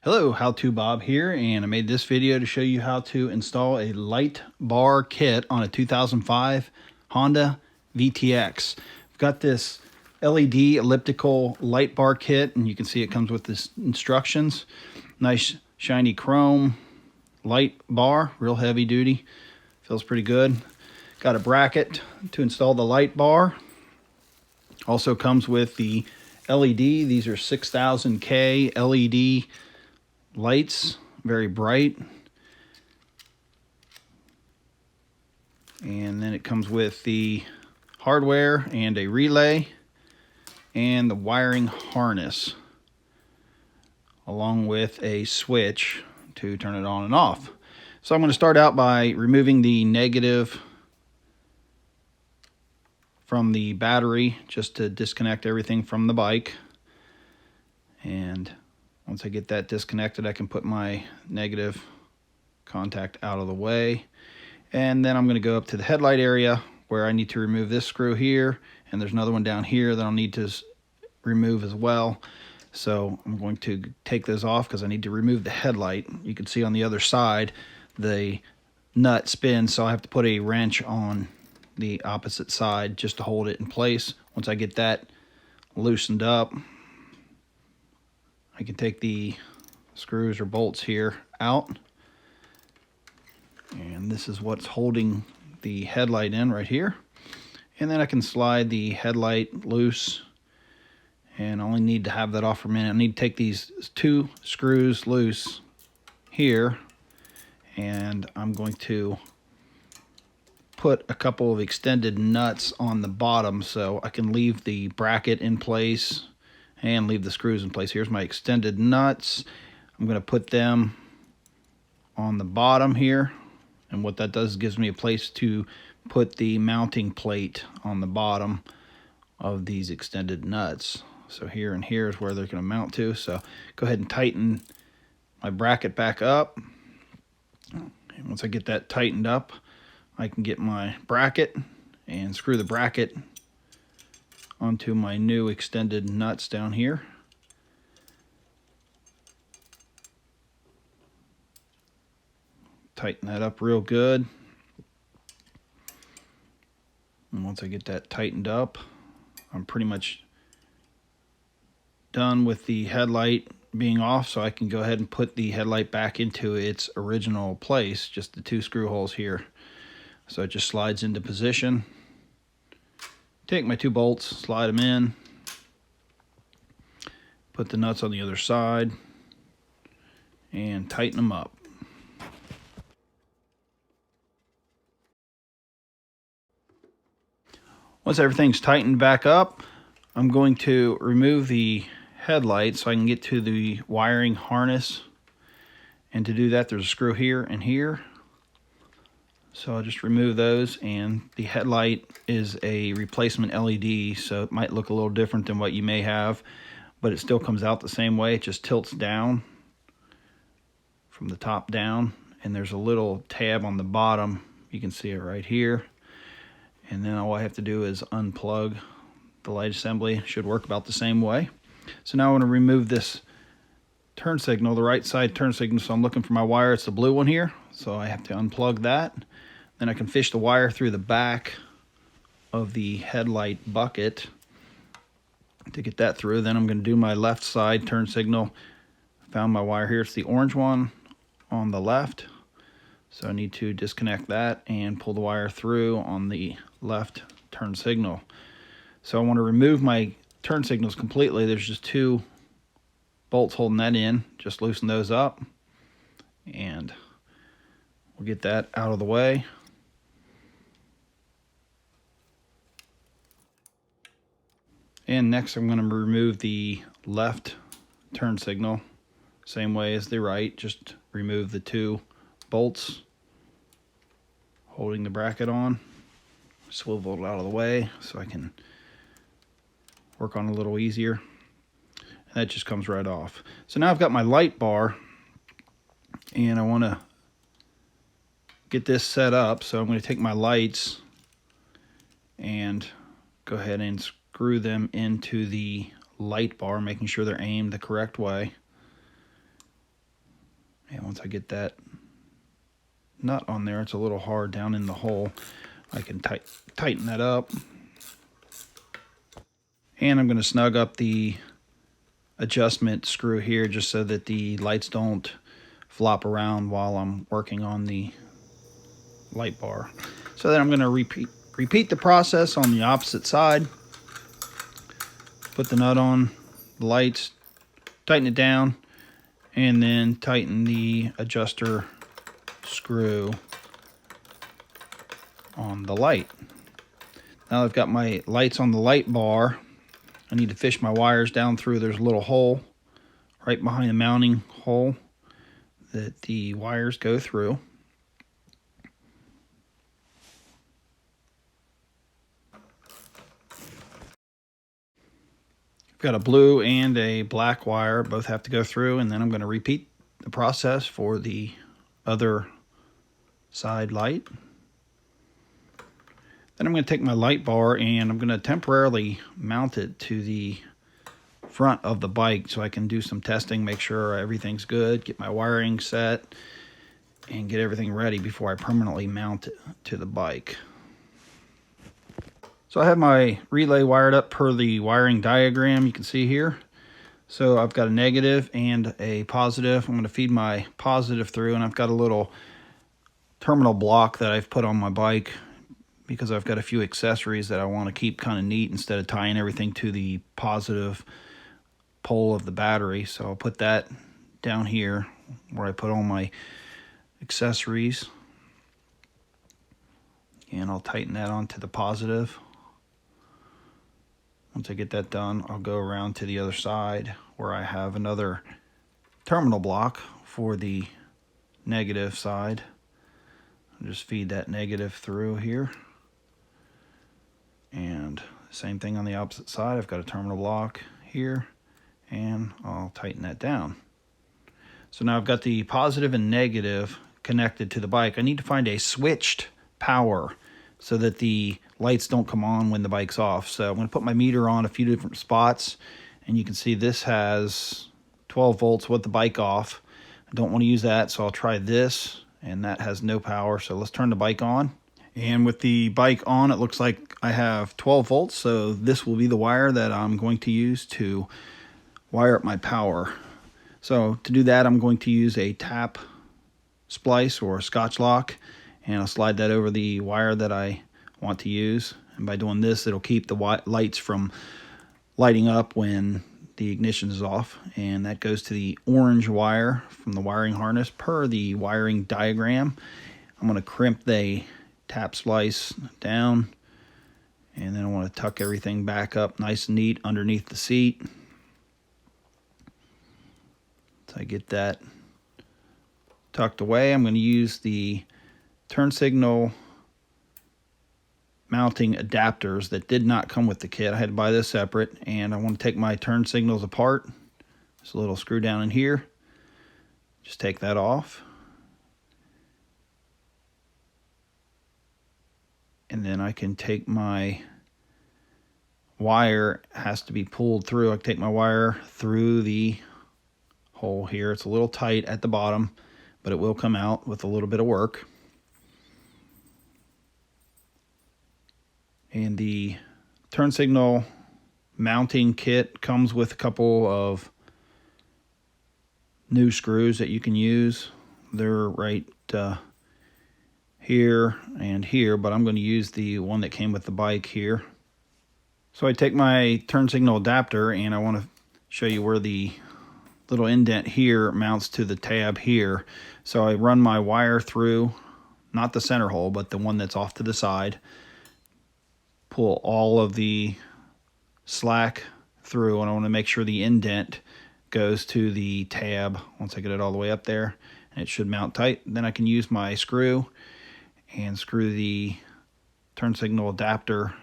Hello, How To Bob here, and I made this video to show you how to install a light bar kit on a 2005 Honda VTX. I've got this LED elliptical light bar kit, and you can see it comes with this instructions. Nice shiny chrome light bar, real heavy duty, feels pretty good. Got a bracket to install the light bar. Also comes with the LED. These are 6000K LED lights, very bright. And then it comes with the hardware and a relay and the wiring harness, along with a switch to turn it on and off. So I'm going to start out by removing the negative from the battery just to disconnect everything from the bike. And once I get that disconnected, I can put my negative contact out of the way. And then I'm going to go up to the headlight area where I need to remove this screw here. And there's another one down here that I'll need to remove as well. So I'm going to take those off because I need to remove the headlight. You can see on the other side the nut spins, so I have to put a wrench on the opposite side just to hold it in place. Once I get that loosened up, I can take the screws or bolts here out, and this is what's holding the headlight in right here. And then I can slide the headlight loose, and I only need to have that off for a minute. I need to take these two screws loose here, and I'm going to put a couple of extended nuts on the bottom so I can leave the bracket in place and leave the screws in place. Here's my extended nuts. I'm going to put them on the bottom here, and what that does is gives me a place to put the mounting plate on the bottom of these extended nuts. So here and here is where they're going to mount to. So go ahead and tighten my bracket back up. And once I get that tightened up, I can get my bracket and screw the bracket onto my new extended nuts down here. Tighten that up real good. And once I get that tightened up, I'm pretty much done with the headlight being off, so I can go ahead and put the headlight back into its original place, just the two screw holes here. So it just slides into position. Take my two bolts, slide them in, put the nuts on the other side, and tighten them up. Once everything's tightened back up, I'm going to remove the headlight so I can get to the wiring harness. And to do that, there's a screw here and here. So I'll just remove those, and the headlight is a replacement LED, so it might look a little different than what you may have, but it still comes out the same way. It just tilts down from the top down, and there's a little tab on the bottom. You can see it right here. And then all I have to do is unplug the light assembly. It should work about the same way. So now I want to remove this turn signal, the right side turn signal. So I'm looking for my wire. It's the blue one here. So I have to unplug that. Then I can fish the wire through the back of the headlight bucket to get that through. Then I'm going to do my left side turn signal. Found my wire here. It's the orange one on the left. So I need to disconnect that and pull the wire through on the left turn signal. So I want to remove my turn signals completely. There's just two bolts holding that in. Just loosen those up, and we'll get that out of the way. And next I'm going to remove the left turn signal, same way as the right. Just remove the two bolts holding the bracket on. Swivel it out of the way so I can work on it a little easier. And that just comes right off. So now I've got my light bar, and I want to get this set up. So I'm going to take my lights and go ahead and screw them into the light bar, making sure they're aimed the correct way. And once I get that nut on there, it's a little hard down in the hole, I can tighten that up. And I'm going to snug up the adjustment screw here just so that the lights don't flop around while I'm working on the light bar. So then I'm going to repeat the process on the opposite side. Put the nut on the lights, tighten it down, and then tighten the adjuster screw on the light. Now I've got my lights on the light bar. I need to fish my wires down through. There's a little hole right behind the mounting hole that the wires go through. I've got a blue and a black wire, both have to go through, and then I'm going to repeat the process for the other side light. Then I'm going to take my light bar and I'm going to temporarily mount it to the front of the bike so I can do some testing, make sure everything's good, get my wiring set, and get everything ready before I permanently mount it to the bike. So I have my relay wired up per the wiring diagram you can see here. So I've got a negative and a positive. I'm going to feed my positive through, and I've got a little terminal block that I've put on my bike because I've got a few accessories that I want to keep kind of neat instead of tying everything to the positive pole of the battery. So I'll put that down here where I put all my accessories, and I'll tighten that onto the positive. Once I get that done, I'll go around to the other side where I have another terminal block for the negative side. I'll just feed that negative through here. And same thing on the opposite side. I've got a terminal block here, and I'll tighten that down. So now I've got the positive and negative connected to the bike. I need to find a switched power so that the lights don't come on when the bike's off. So I'm going to put my meter on a few different spots, and you can see this has 12 volts with the bike off. I don't want to use that, so I'll try this, and that has no power. So let's turn the bike on. And with the bike on, it looks like I have 12 volts, so this will be the wire that I'm going to use to wire up my power. So to do that, I'm going to use a tap splice or a Scotch lock, and I'll slide that over the wire that I want to use. And by doing this, it'll keep the lights from lighting up when the ignition is off. And that goes to the orange wire from the wiring harness per the wiring diagram. I'm going to crimp the tap splice down, and then I want to tuck everything back up nice and neat underneath the seat. So I get that tucked away. I'm going to use the turn signal mounting adapters that did not come with the kit. I had to buy this separate, and I want to take my turn signals apart. There's a little screw down in here. Just take that off. And then I can take my wire, has to be pulled through. I can take my wire through the hole here. It's a little tight at the bottom, but it will come out with a little bit of work. And the turn signal mounting kit comes with a couple of new screws that you can use. They're right here and here, but I'm going to use the one that came with the bike here. So I take my turn signal adapter, and I want to show you where the little indent here mounts to the tab here. So I run my wire through, not the center hole, but the one that's off to the side. Pull all of the slack through, and I want to make sure the indent goes to the tab once I get it all the way up there, and it should mount tight. Then I can use my screw and screw the turn signal adapter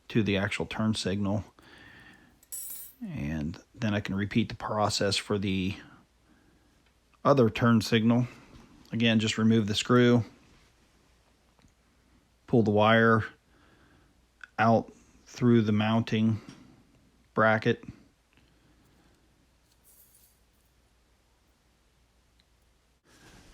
to the actual turn signal, and then I can repeat the process for the other turn signal. Again, just remove the screw, pull the wire out through the mounting bracket,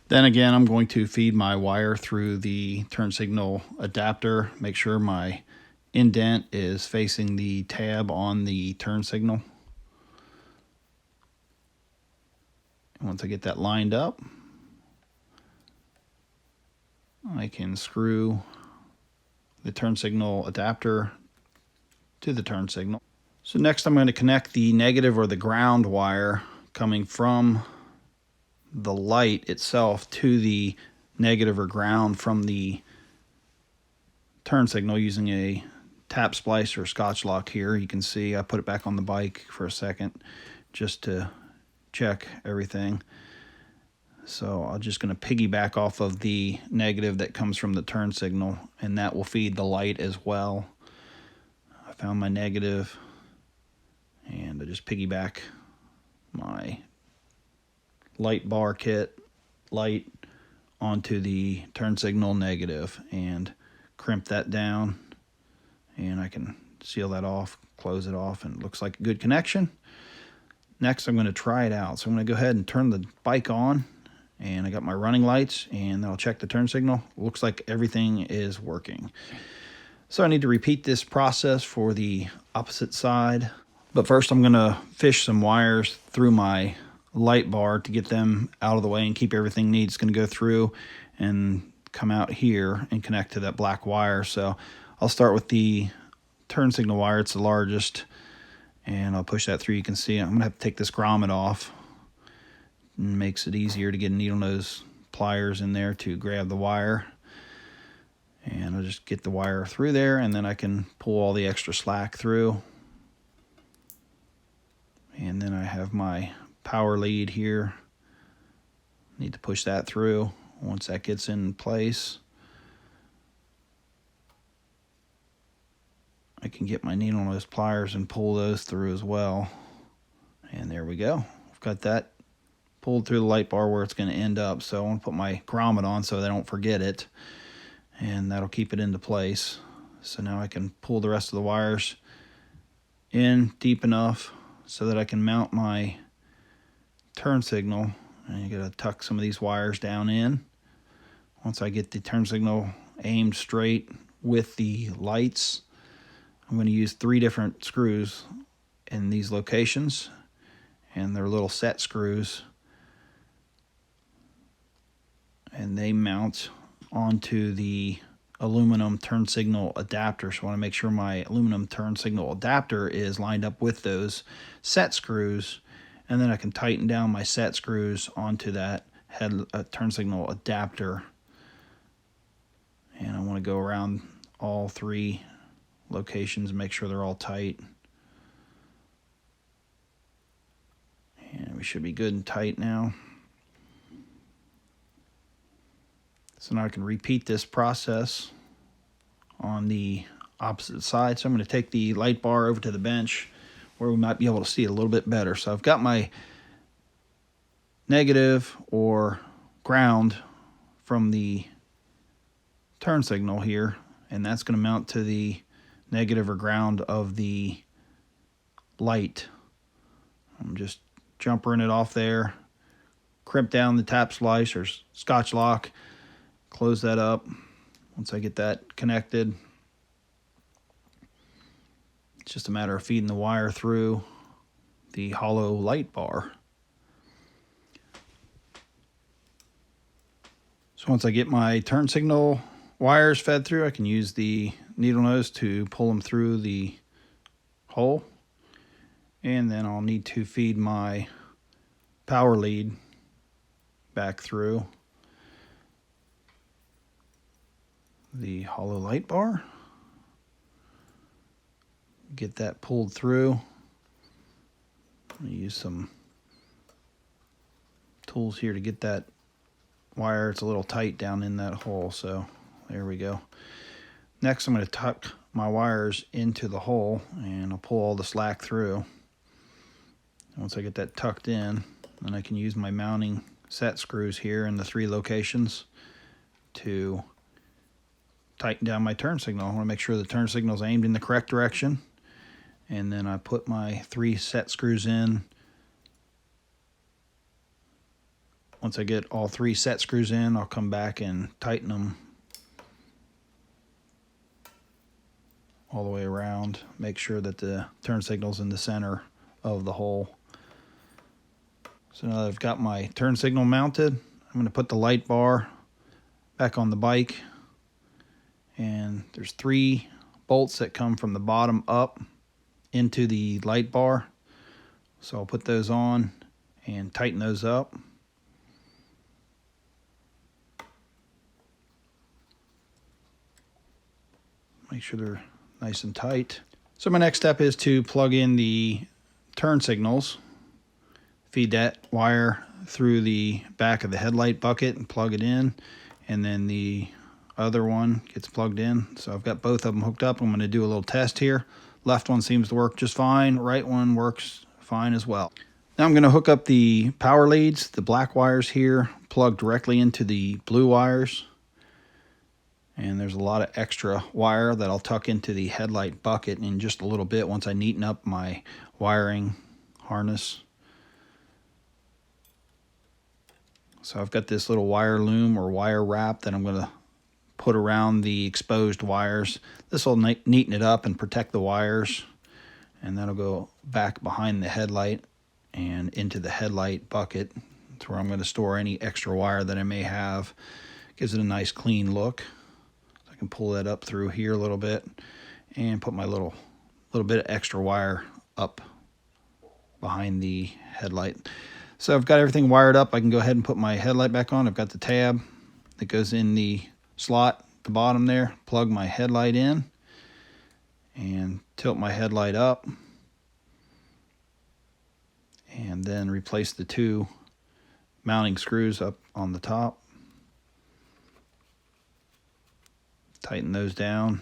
Then again, I'm going to feed my wire through the turn signal adapter, make sure my indent is facing the tab on the turn signal. Once I get that lined up, I can screw the turn signal adapter to the turn signal. So next I'm going to connect the negative or the ground wire coming from the light itself to the negative or ground from the turn signal using a tap splice or scotch lock here. You can see I put it back on the bike for a second just to check everything. So I'm just going to piggyback off of the negative that comes from the turn signal, and that will feed the light as well. I found my negative, and I just piggyback my light bar kit light onto the turn signal negative and crimp that down, and I can seal that off, close it off, and it looks like a good connection. Next I'm going to try it out. So I'm going to go ahead and turn the bike on, and I got my running lights, and then I'll check the turn signal. Looks like everything is working. So I need to repeat this process for the opposite side. But first I'm going to fish some wires through my light bar to get them out of the way and keep everything neat. It's going to go through and come out here and connect to that black wire. So I'll start with the turn signal wire. It's the largest, and I'll push that through. You can see I'm going to have to take this grommet off. It makes it easier to get needle nose pliers in there to grab the wire. And I'll just get the wire through there, and then I can pull all the extra slack through. And then I have my power lead here. Need to push that through. Once that gets in place, I can get my needle nose pliers and pull those through as well. And there we go. I've got that pulled through the light bar where it's going to end up. So I want to put my grommet on so that I don't forget it, and that'll keep it into place. So now I can pull the rest of the wires in deep enough so that I can mount my turn signal. And you got to tuck some of these wires down in. Once I get the turn signal aimed straight with the lights, I'm going to use 3 different screws in these locations, and they're little set screws, and they mount onto the aluminum turn signal adapter. So I want to make sure my aluminum turn signal adapter is lined up with those set screws, and then I can tighten down my set screws onto that turn signal adapter. And I want to go around all 3 locations and make sure they're all tight. And we should be good and tight now. So now I can repeat this process on the opposite side. So I'm going to take the light bar over to the bench where we might be able to see it a little bit better. So I've got my negative or ground from the turn signal here, and that's going to mount to the negative or ground of the light. I'm just jumpering it off there, crimp down the tap splice or scotch lock, close that up. Once I get that connected, it's just a matter of feeding the wire through the hollow light bar. So once I get my turn signal wires fed through, I can use the needle nose to pull them through the hole. And then I'll need to feed my power lead back through the hollow light bar. Get that pulled through. I'll use some tools here to get that wire. It's a little tight down in that hole, so there we go. Next I'm going to tuck my wires into the hole, and I'll pull all the slack through. Once I get that tucked in, then I can use my mounting set screws here in the 3 locations to tighten down my turn signal. I want to make sure the turn signal is aimed in the correct direction, and then I put my 3 set screws in Once I get all 3 set screws in, I'll come back and tighten them all the way around. Make sure that the turn signal's in the center of the hole. So now that I've got my turn signal mounted, I'm going to put the light bar back on the bike. And there's 3 bolts that come from the bottom up into the light bar. So I'll put those on and tighten those up. Make sure they're nice and tight. So my next step is to plug in the turn signals. Feed that wire through the back of the headlight bucket and plug it in. And then the other one gets plugged in. So I've got both of them hooked up. I'm going to do a little test here. Left one seems to work just fine. Right one works fine as well. Now I'm going to hook up the power leads. The black wires here plug directly into the blue wires. And there's a lot of extra wire that I'll tuck into the headlight bucket in just a little bit once I neaten up my wiring harness. So I've got this little wire loom or wire wrap that I'm going to put around the exposed wires. This will neaten it up and protect the wires. And that'll go back behind the headlight and into the headlight bucket. That's where I'm going to store any extra wire that I may have. Gives it a nice clean look. I can pull that up through here a little bit and put my little bit of extra wire up behind the headlight. So I've got everything wired up. I can go ahead and put my headlight back on. I've got the tab that goes in the slot at the bottom there. Plug my headlight in and tilt my headlight up. And then replace the 2 mounting screws up on the top. Tighten those down.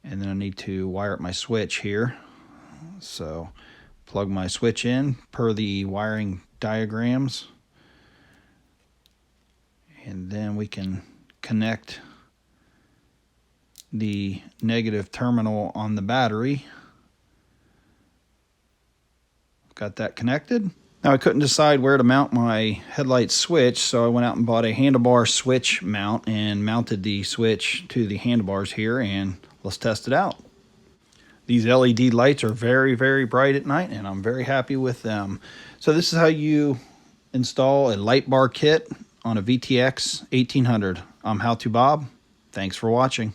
And then I need to wire up my switch here. So plug my switch in per the wiring diagrams. And then we can connect the negative terminal on the battery. Got that connected. Now I couldn't decide where to mount my headlight switch, so I went out and bought a handlebar switch mount and mounted the switch to the handlebars here, and let's test it out. These LED lights are very, very bright at night, and I'm very happy with them. So this is how you install a light bar kit on a VTX 1800. I'm How To Bob. Thanks for watching.